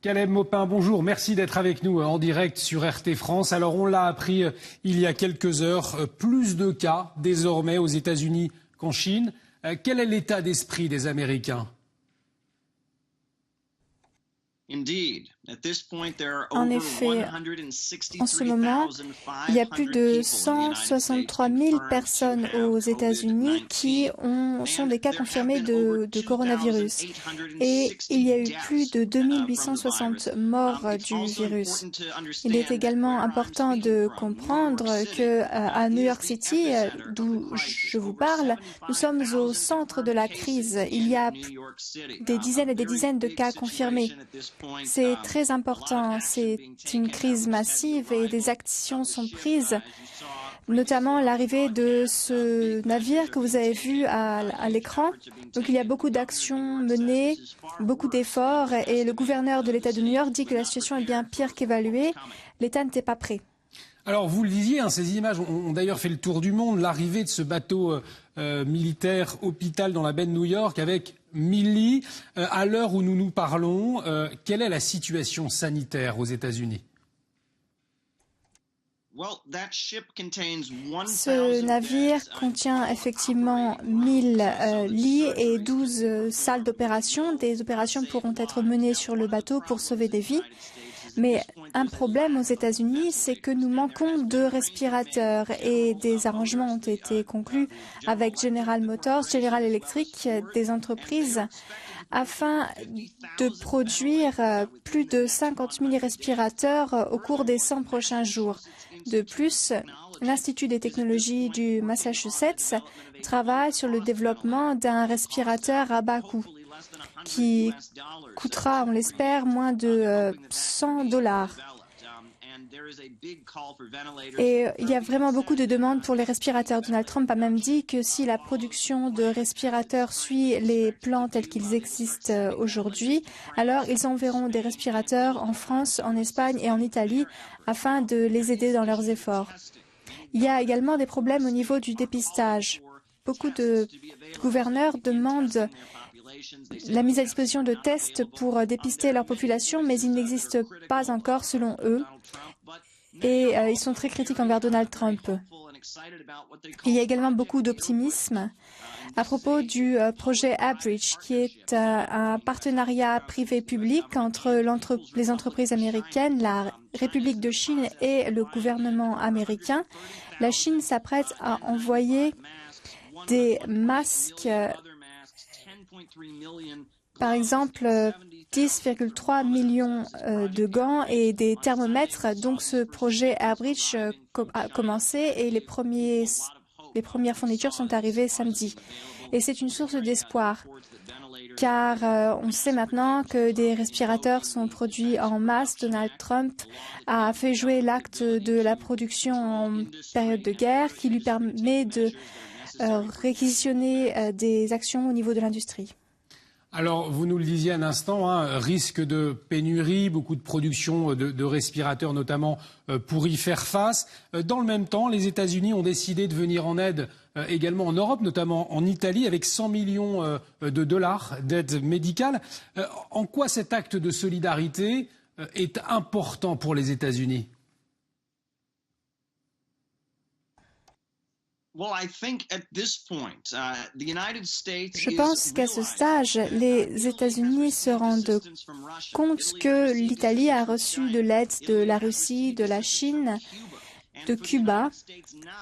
Caleb Maupin, bonjour. Merci d'être avec nous en direct sur RT France. Alors, on l'a appris il y a quelques heures, plus de cas désormais aux États-Unis qu'en Chine. Quel est l'état d'esprit des Américains ? En effet, en ce moment, il y a plus de 163 000 personnes aux États-Unis qui sont des cas confirmés de coronavirus. Et il y a eu plus de 2860 morts du virus. Il est également important de comprendre qu'à New York City, d'où je vous parle, nous sommes au centre de la crise. Il y a des dizaines et des dizaines de cas confirmés. C'est très important, c'est une crise massive et des actions sont prises, notamment l'arrivée de ce navire que vous avez vu à l'écran. Donc il y a beaucoup d'actions menées, beaucoup d'efforts et le gouverneur de l'État de New York dit que la situation est bien pire qu'évaluée. L'État n'était pas prêt. Alors, vous le disiez, ces images ont d'ailleurs fait le tour du monde. L'arrivée de ce bateau militaire hôpital dans la baie de New York avec 1000 lits. À l'heure où nous nous parlons, quelle est la situation sanitaire aux États-Unis ? Ce navire contient effectivement 1000 lits et 12 salles d'opération. Des opérations pourront être menées sur le bateau pour sauver des vies. Mais un problème aux États-Unis, c'est que nous manquons de respirateurs et des arrangements ont été conclus avec General Motors, General Electric, des entreprises, afin de produire plus de 50 000 respirateurs au cours des 100 prochains jours. De plus, l'Institut des technologies du Massachusetts travaille sur le développement d'un respirateur à bas coût qui coûtera, on l'espère, moins de $100. Et il y a vraiment beaucoup de demandes pour les respirateurs. Donald Trump a même dit que si la production de respirateurs suit les plans tels qu'ils existent aujourd'hui, alors ils enverront des respirateurs en France, en Espagne et en Italie afin de les aider dans leurs efforts. Il y a également des problèmes au niveau du dépistage. Beaucoup de gouverneurs demandent la mise à disposition de tests pour dépister leur population, mais il n'existe pas encore selon eux. Et ils sont très critiques envers Donald Trump. Il y a également beaucoup d'optimisme à propos du projet Abridge, qui est un partenariat privé-public entre les entreprises américaines, la République de Chine et le gouvernement américain. La Chine s'apprête à envoyer des masques, par exemple 10,3 millions de gants et des thermomètres. Donc ce projet Airbridge a commencé et les premières fournitures sont arrivées samedi. Et c'est une source d'espoir, car on sait maintenant que des respirateurs sont produits en masse. Donald Trump a fait jouer l'acte de la production en période de guerre qui lui permet de réquisitionner des actions au niveau de l'industrie. Alors, vous nous le disiez un instant, risque de pénurie, beaucoup de production de respirateurs notamment pour y faire face. Dans le même temps, les États-Unis ont décidé de venir en aide également en Europe, notamment en Italie, avec 100 millions de dollars d'aide médicale. En quoi cet acte de solidarité est important pour les États-Unis ? Je pense qu'à ce stage, les États-Unis se rendent compte que l'Italie a reçu de l'aide de la Russie, de la Chine, de Cuba.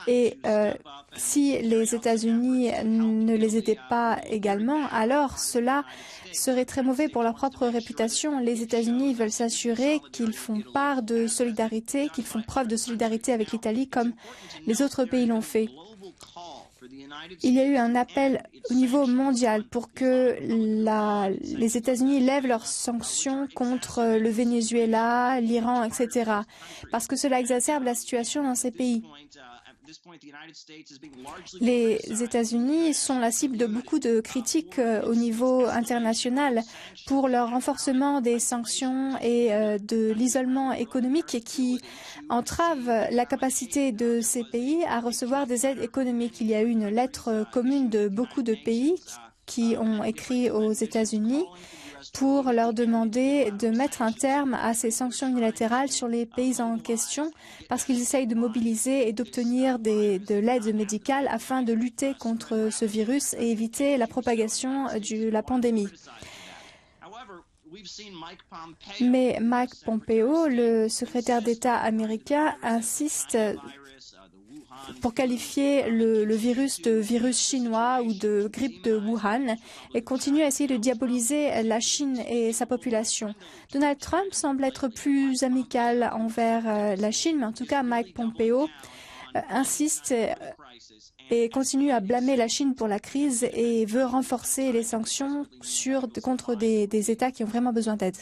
Et si les États-Unis ne les aidaient pas également, alors cela serait très mauvais pour leur propre réputation. Les États-Unis veulent s'assurer qu'ils font part de solidarité, qu'ils font preuve de solidarité avec l'Italie comme les autres pays l'ont fait. Il y a eu un appel au niveau mondial pour que les États-Unis lèvent leurs sanctions contre le Venezuela, l'Iran, etc. Parce que cela exacerbe la situation dans ces pays. Les États-Unis sont la cible de beaucoup de critiques au niveau international pour leur renforcement des sanctions et de l'isolement économique qui entrave la capacité de ces pays à recevoir des aides économiques. Il y a eu une lettre commune de beaucoup de pays qui ont écrit aux États-Unis pour leur demander de mettre un terme à ces sanctions unilatérales sur les pays en question parce qu'ils essayent de mobiliser et d'obtenir de l'aide médicale afin de lutter contre ce virus et éviter la propagation de la pandémie. Mais Mike Pompeo, le secrétaire d'État américain, insiste pour qualifier le virus de virus chinois ou de grippe de Wuhan et continue à essayer de diaboliser la Chine et sa population. Donald Trump semble être plus amical envers la Chine, mais en tout cas Mike Pompeo insiste et continue à blâmer la Chine pour la crise et veut renforcer les sanctions contre des États qui ont vraiment besoin d'aide.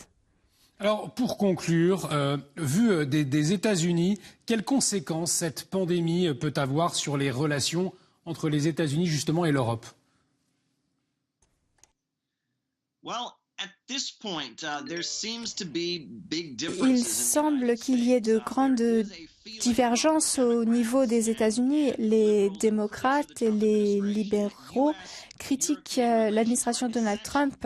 Alors, pour conclure, vu des États-Unis, quelles conséquences cette pandémie peut avoir sur les relations entre les États-Unis justement et l'Europe ? Il semble qu'il y ait de grandes divergences au niveau des États-Unis. Les démocrates et les libéraux critiquent l'administration de Donald Trump.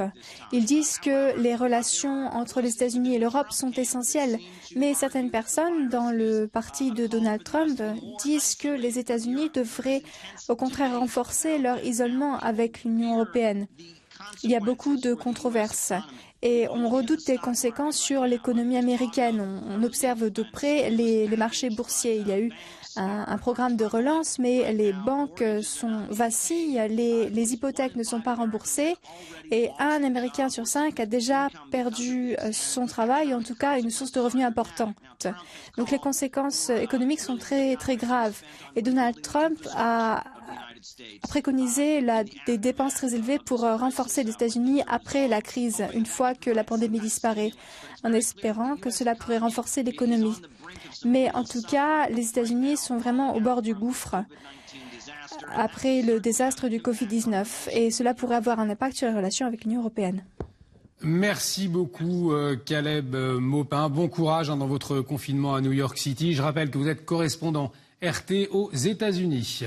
Ils disent que les relations entre les États-Unis et l'Europe sont essentielles. Mais certaines personnes dans le parti de Donald Trump disent que les États-Unis devraient au contraire renforcer leur isolement avec l'Union européenne. Il y a beaucoup de controverses et on redoute des conséquences sur l'économie américaine. On observe de près les marchés boursiers. Il y a eu un programme de relance, mais les banques vacillent, les hypothèques ne sont pas remboursées et un Américain sur 5 a déjà perdu son travail, en tout cas une source de revenus importante. Donc les conséquences économiques sont très, très graves. Et Donald Trump a préconisé des dépenses très élevées pour renforcer les États-Unis après la crise, une fois que la pandémie disparaît, en espérant que cela pourrait renforcer l'économie. Mais en tout cas, les États-Unis sont vraiment au bord du gouffre après le désastre du Covid-19 et cela pourrait avoir un impact sur les relations avec l'Union européenne. Merci beaucoup Caleb Maupin. Bon courage dans votre confinement à New York City. Je rappelle que vous êtes correspondant RT aux États-Unis.